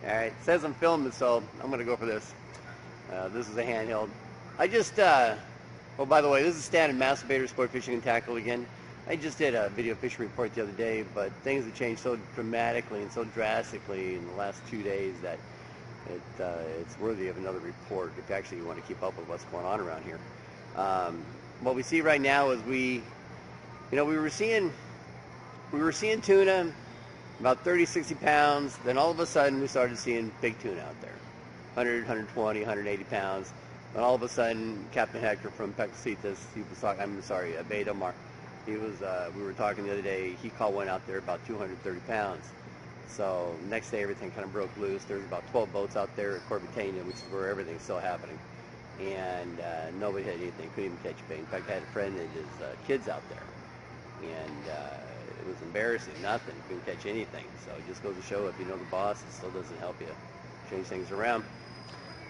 Alright, it says I'm filming, so I'm going to go for this. This is a handheld. I just, oh, by the way, this is Stan and Masturbator Sport Fishing and Tackle again. I just did a video fishing report the other day, but things have changed so dramatically and so drastically in the last 2 days that it's worthy of another report if actually you want to keep up with what's going on around here. What we see right now is we were seeing tuna about 30, 60 pounds. Then all of a sudden we started seeing big tuna out there, 100, 120, 180 pounds. And all of a sudden, Captain Hector from Pecasitas, he was talking, Bay Del Mar, he was, we were talking the other day, he caught one out there about 230 pounds. So next day everything kind of broke loose. There's about 12 boats out there at Corbeteña, which is where everything's still happening. And nobody had anything, couldn't even catch bait. In fact, I had a friend and his kids out there. And it was embarrassing, nothing, couldn't catch anything. So it just goes to show if you know the boss, it still doesn't help you change things around.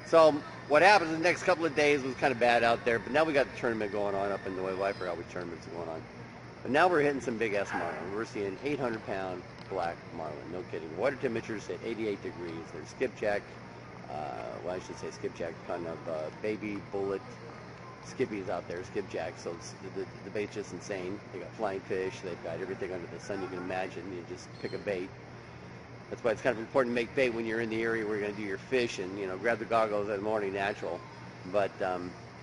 So what happens in the next couple of days was kind of bad out there, but now we got the tournament going on up in the way. Well, I forgot which tournament's going on. But now we're hitting some big ass marlin. We're seeing 800-pound black marlin, no kidding. Water temperatures at 88 degrees. There's skipjack, well, I should say skipjack, kind of baby bullet skippies out there, skipjack. So the bait's just insane. They got flying fish. They've got everything under the sun you can imagine. You just pick a bait. That's why it's kind of important to make bait when you're in the area where you're going to do your fish, and grab the goggles in the morning, natural. But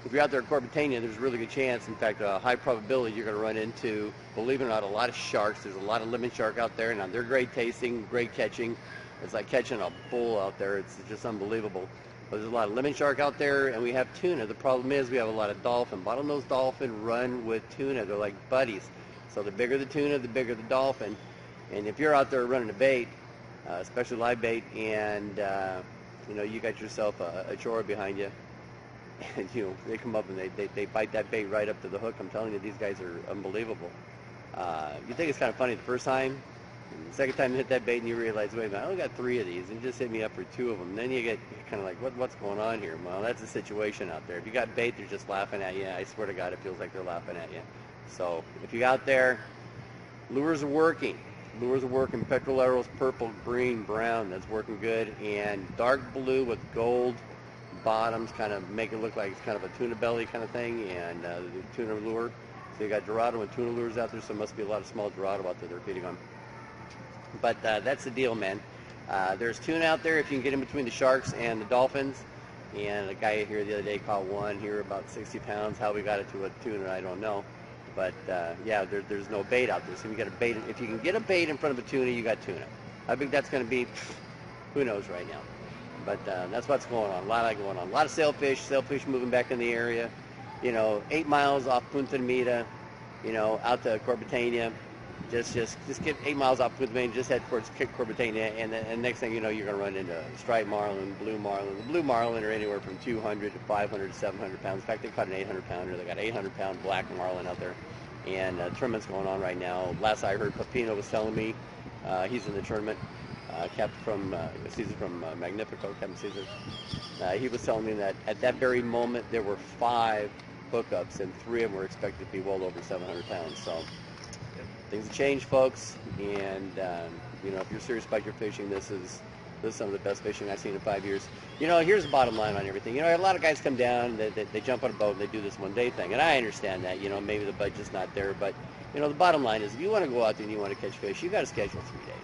if you're out there at Corbeteña, there's a really good chance, in fact, a high probability you're going to run into, believe it or not, a lot of sharks. There's a lot of lemon shark out there. Now they're great tasting, great catching. It's like catching a bull out there. It's just unbelievable. But there's a lot of lemon shark out there, and we have tuna. The problem is we have a lot of dolphin. Bottlenose dolphin run with tuna. They're like buddies. So the bigger the tuna, the bigger the dolphin. And if you're out there running a bait, especially live bait, and you got yourself a chore behind you, and they come up and they bite that bait right up to the hook. I'm telling you, these guys are unbelievable. You think it's kind of funny the first time, and the second time you hit that bait and you realize, wait a minute, I only got 3 of these, and you just hit me up for 2 of them. Then you get kind of like, what's going on here? Well, that's the situation out there. If you got bait, they're just laughing at you. I swear to God, it feels like they're laughing at you. So if you're out there, lures are working. Lures are working. Petrol arrows, purple, green, brown, that's working good. And dark blue with gold bottoms kind of make it look like it's kind of a tuna belly kind of thing, and the tuna lure. So you got Dorado and tuna lures out there, so there must be a lot of small Dorado out there they're feeding on. But that's the deal, man. There's tuna out there if you can get in between the sharks and the dolphins. And a guy here the other day caught one here about 60 pounds. How we got it to a tuna, I don't know. But yeah, there's no bait out there. So you got a bait. If you can get a bait in front of a tuna, you got tuna. How big that's going to be, who knows right now. But that's what's going on. A lot going on. A lot of sailfish moving back in the area. 8 miles off Punta Mita, out to Corbeteña. Just get 8 miles off Punta Mita, just head towards Corbeteña, and next thing you know, you're going to run into striped marlin, blue marlin. The blue marlin are anywhere from 200 to 500 to 700 pounds. In fact, they caught an 800 pounder. They got 800-pound black marlin out there, and tournament's going on right now. Last I heard, Pepino was telling me he's in the tournament. Captain from Caesar from Magnifico, Captain Caesar. He was telling me that at that very moment there were 5 hookups, and 3 of them were expected to be well over 700 pounds. So things have changed, folks, and if you're serious about your fishing, this is some of the best fishing I've seen in 5 years. Here's the bottom line on everything. A lot of guys come down, they jump on a boat, and they do this one-day thing, and I understand that. Maybe the budget's not there, but the bottom line is if you want to go out there and you want to catch fish, you got to schedule 3 days.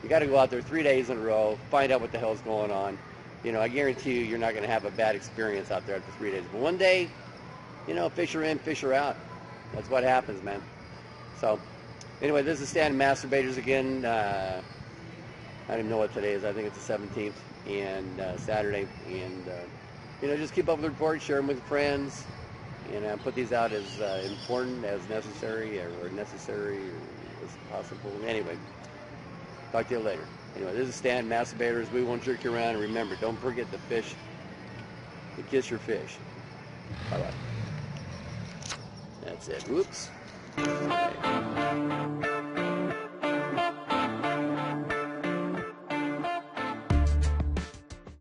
You got to go out there 3 days in a row, find out what the hell's going on. I guarantee you're not going to have a bad experience out there after 3 days. But one day, fish are in, fish are out. That's what happens, man. So anyway, this is Stan Masturbators again. I don't even know what today is. I think it's the 17th, and Saturday. And just keep up with the report, share them with friends, and put these out as important as necessary, or necessary as possible. Anyway, talk to you later. Anyway, this is Stan Masturbators. We won't jerk you around, and remember, don't forget to fish, to kiss your fish. Bye bye. That's it. Whoops.